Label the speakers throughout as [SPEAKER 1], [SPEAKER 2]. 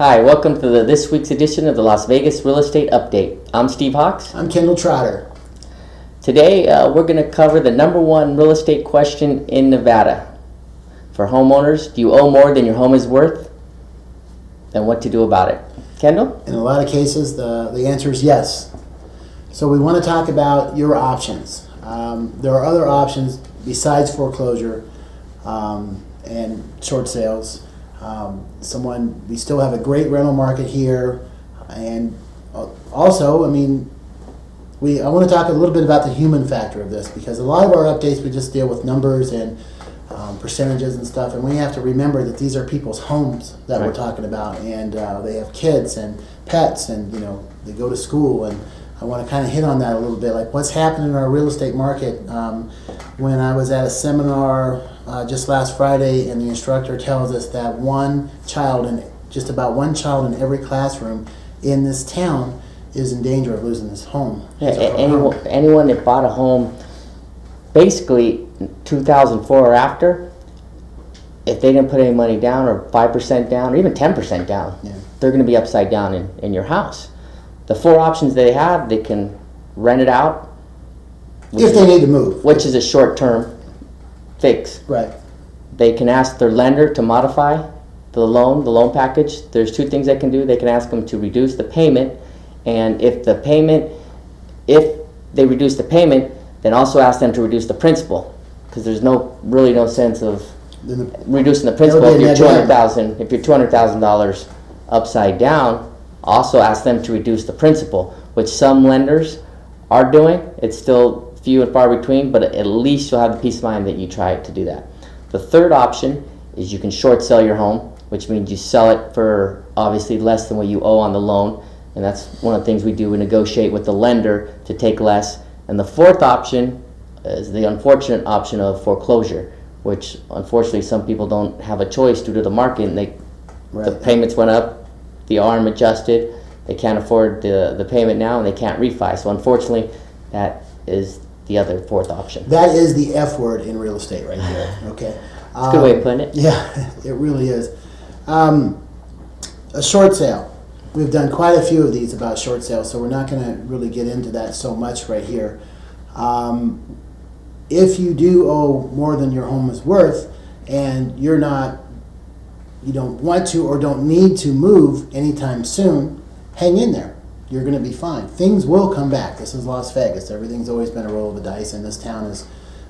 [SPEAKER 1] Hi, welcome to this week's edition of the Las Vegas Real Estate Update. I'm Steve Hawks.
[SPEAKER 2] I'm Kendall Trotter.
[SPEAKER 1] Today we're going to cover the number one real estate question in Nevada. For homeowners, do you owe more than your home is worth? And what to do about it. Kendall?
[SPEAKER 2] In a lot of cases, the answer is yes. So we want to talk about your options. There are other options besides foreclosure and short sales. We still have a great rental market here, and also, I want to talk a little bit about the human factor of this, because a lot of our updates we just deal with numbers and percentages and stuff, and we have to remember that these are people's homes that we're talking about, and they have kids and pets, and they go to school, and I want to kind of hit on that a little bit, like what's happening in our real estate market. When I was at a seminar just last Friday, and the instructor tells us that just about one child in every classroom in this town is in danger of losing his home.
[SPEAKER 1] Anyone that bought a home basically 2004 or after, if they didn't put any money down, or 5% down, or even 10% down, they're going to be upside down in your house. The four options they have: they can rent it out,
[SPEAKER 2] if they need to move,
[SPEAKER 1] which is a short-term fix.
[SPEAKER 2] Right.
[SPEAKER 1] They can ask their lender to modify the loan package. There's two things they can do. They can ask them to reduce the payment, and if they reduce the payment, then also ask them to reduce the principal, because there's really no sense of reducing the principal if you're $200,000 upside down. Also ask them to reduce the principal, which some lenders are doing. It's still few and far between, but at least you'll have the peace of mind that you tried to do that. The third option is you can short sell your home, which means you sell it for obviously less than what you owe on the loan, and that's one of the things we do. We negotiate with the lender to take less. And the fourth option is the unfortunate option of foreclosure, which unfortunately some people don't have a choice due to the market, and the payments went up, the ARM adjusted, they can't afford the payment now, and they can't refi. So unfortunately, that is the other fourth option.
[SPEAKER 2] That is the F word in real estate right here. Okay.
[SPEAKER 1] It's a good way of putting it.
[SPEAKER 2] Yeah, it really is. A short sale. We've done quite a few of these about short sales, so we're not going to really get into that so much right here. If you do owe more than your home is worth, and you don't want to or don't need to move anytime soon, hang in there. You're going to be fine. Things will come back. This is Las Vegas. Everything's always been a roll of the dice, and this town has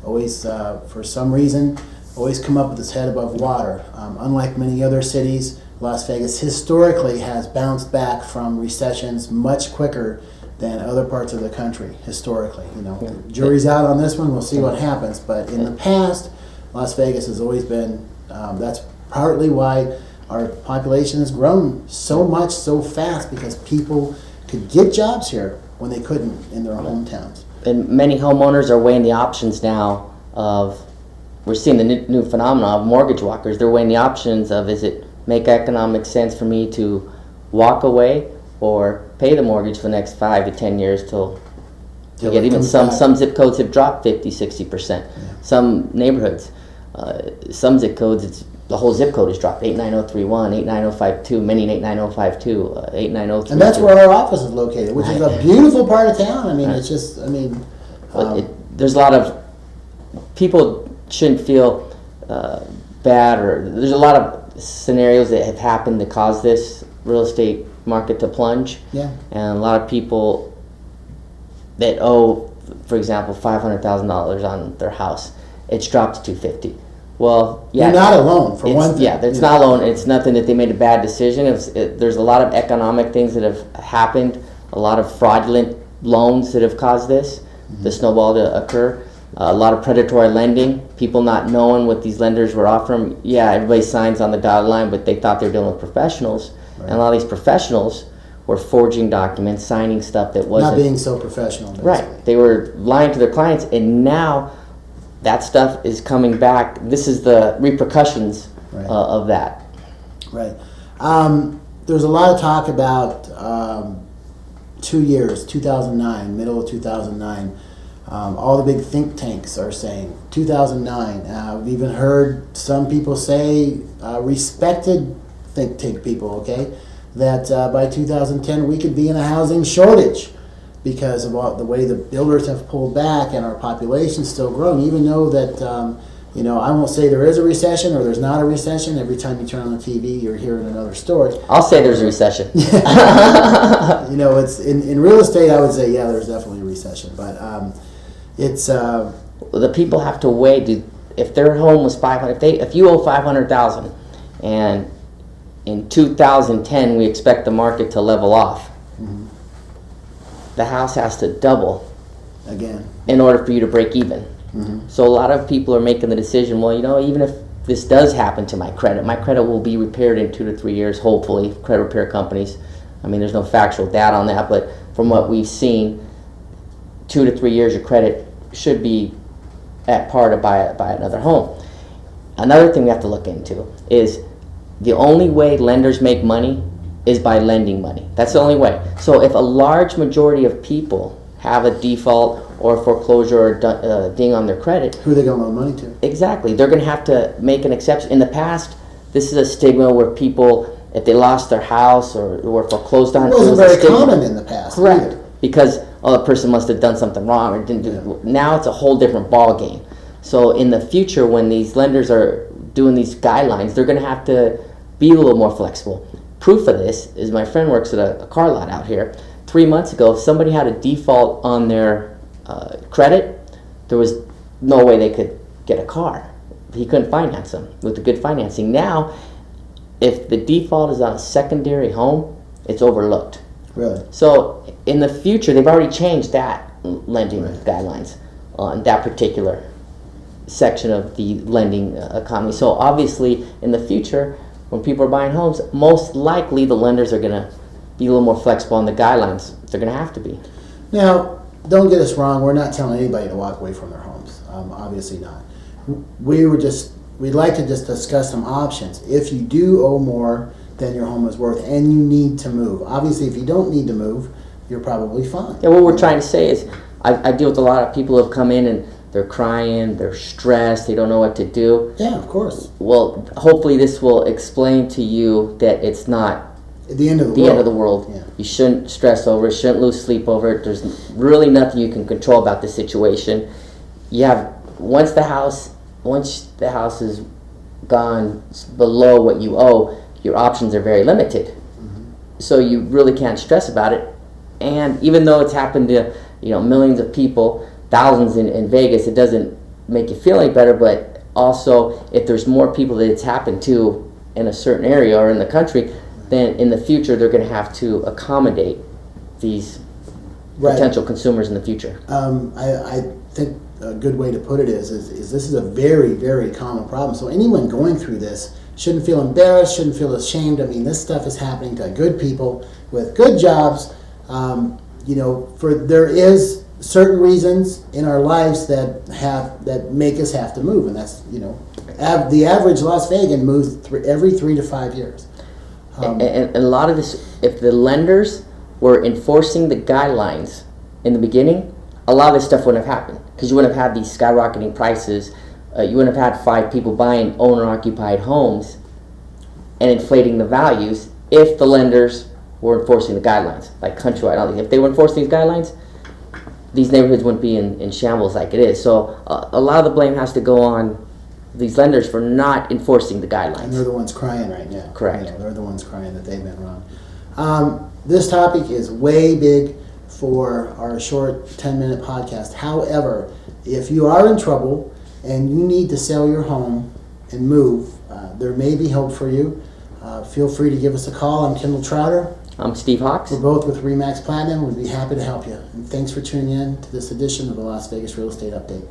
[SPEAKER 2] always, for some reason, always come up with its head above water. Unlike many other cities, Las Vegas historically has bounced back from recessions much quicker than other parts of the country, historically. The jury's out on this one. We'll see what happens. But in the past, Las Vegas has always been, that's partly why our population has grown so much so fast, because people could get jobs here when they couldn't in their hometowns.
[SPEAKER 1] And many homeowners are weighing the options now we're seeing the new phenomenon of mortgage walkers. They're weighing the options of, is it make economic sense for me to walk away or pay the mortgage for the next 5 to 10 years till you get even some zip codes have dropped 50-60%. Some neighborhoods, some zip codes, the whole zip code has dropped. 89031, 89052, many 89052, 89032.
[SPEAKER 2] And that's where our office is located, which is a beautiful part of town. It's just,
[SPEAKER 1] there's a lot of people shouldn't feel bad, or there's a lot of scenarios that have happened that cause this real estate market to plunge.
[SPEAKER 2] Yeah.
[SPEAKER 1] And a lot of people that owe, for example, $500,000 on their house, it's dropped to $250,000. Well, yeah,
[SPEAKER 2] you're not alone, for one thing.
[SPEAKER 1] Yeah, it's not alone. It's nothing that they made a bad decision. There's a lot of economic things that have happened, a lot of fraudulent loans that have caused this, the snowball to occur, a lot of predatory lending, people not knowing what these lenders were offering. Yeah, everybody signs on the dotted line, but they thought they were dealing with professionals, and a lot of these professionals were forging documents, signing stuff that wasn't...
[SPEAKER 2] Not being so professional, basically.
[SPEAKER 1] Right. They were lying to their clients, and now that stuff is coming back. This is the repercussions of that.
[SPEAKER 2] Right. There's a lot of talk about 2 years, 2009, middle of 2009. All the big think tanks are saying 2009. We've even heard some people say respected think tank people, okay, that by 2010 we could be in a housing shortage because of the way the builders have pulled back and our population's still growing. Even though that, I won't say there is a recession or there's not a recession. Every time you turn on the TV, you're hearing another story.
[SPEAKER 1] I'll say there's a recession.
[SPEAKER 2] It's in real estate. I would say there's definitely a recession, but it's
[SPEAKER 1] the people have to weigh. If their home was 500, if you owe 500,000, and in 2010 we expect the market to level off, the house has to double
[SPEAKER 2] again
[SPEAKER 1] in order for you to break even. So a lot of people are making the decision, well, even if this does happen to my credit will be repaired in 2 to 3 years, hopefully. Credit repair companies, there's no factual data on that, but from what we've seen, 2 to 3 years your credit should be at par to buy another home. Another thing we have to look into is the only way lenders make money is by lending money. That's the only way. So if a large majority of people have a default or foreclosure or ding on their credit,
[SPEAKER 2] who are they going to loan money to?
[SPEAKER 1] Exactly. They're going to have to make an exception. In the past, this is a stigma where people, if they lost their house or were foreclosed on,
[SPEAKER 2] it wasn't very common in the past.
[SPEAKER 1] Correct.
[SPEAKER 2] Either.
[SPEAKER 1] Because the person must have done something wrong or didn't do. Now it's a whole different ball game. So in the future, when these lenders are doing these guidelines, they're going to have to be a little more flexible. Proof of this is my friend works at a car lot out here. 3 months ago, if somebody had a default on their credit, there was no way they could get a car. He couldn't finance them with the good financing. Now, if the default is on a secondary home, it's overlooked.
[SPEAKER 2] Really?
[SPEAKER 1] So in the future, they've already changed that lending guidelines on that particular section of the lending economy. So obviously, in the future, when people are buying homes, most likely the lenders are going to be a little more flexible on the guidelines. They're going to have to be.
[SPEAKER 2] Now, don't get us wrong. We're not telling anybody to walk away from their homes. Obviously not. We'd like to just discuss some options. If you do owe more than your home is worth and you need to move. Obviously, if you don't need to move, you're probably fine.
[SPEAKER 1] Yeah, what we're trying to say is, I deal with a lot of people who have come in and they're crying, they're stressed, they don't know what to do.
[SPEAKER 2] Yeah, of course.
[SPEAKER 1] Well, hopefully this will explain to you that it's not
[SPEAKER 2] the end of
[SPEAKER 1] the world. Yeah. You shouldn't stress over it, shouldn't lose sleep over it. There's really nothing you can control about the situation. You have, once the house is gone below what you owe, your options are very limited. So you really can't stress about it. And even though it's happened to millions of people, thousands in Vegas, it doesn't make you feel any better. But also, if there's more people that it's happened to in a certain area or in the country, then in the future they're going to have to accommodate these potential consumers in the future.
[SPEAKER 2] I think a good way to put it is this is a very, very common problem. So anyone going through this shouldn't feel embarrassed, shouldn't feel ashamed. This stuff is happening to good people with good jobs. There is certain reasons in our lives that make us have to move, and that's the average Las Vegan moves every 3 to 5 years.
[SPEAKER 1] And a lot of this, if the lenders were enforcing the guidelines in the beginning, a lot of this stuff wouldn't have happened, because you wouldn't have had these skyrocketing prices. You wouldn't have had 5 people buying owner-occupied homes and inflating the values if the lenders were enforcing the guidelines, like countrywide. If they were enforcing these guidelines, these neighborhoods wouldn't be in shambles like it is. So a lot of the blame has to go on these lenders for not enforcing the guidelines.
[SPEAKER 2] And they're the ones crying right now.
[SPEAKER 1] Correct.
[SPEAKER 2] They're the ones crying that they've been wrong. This topic is way big for our short 10-minute podcast. However, if you are in trouble and you need to sell your home and move, there may be help for you. Feel free to give us a call. I'm Kendall Trotter.
[SPEAKER 1] I'm Steve Hawks.
[SPEAKER 2] We're both with RE/MAX Platinum. We'd be happy to help you. And thanks for tuning in to this edition of the Las Vegas Real Estate Update.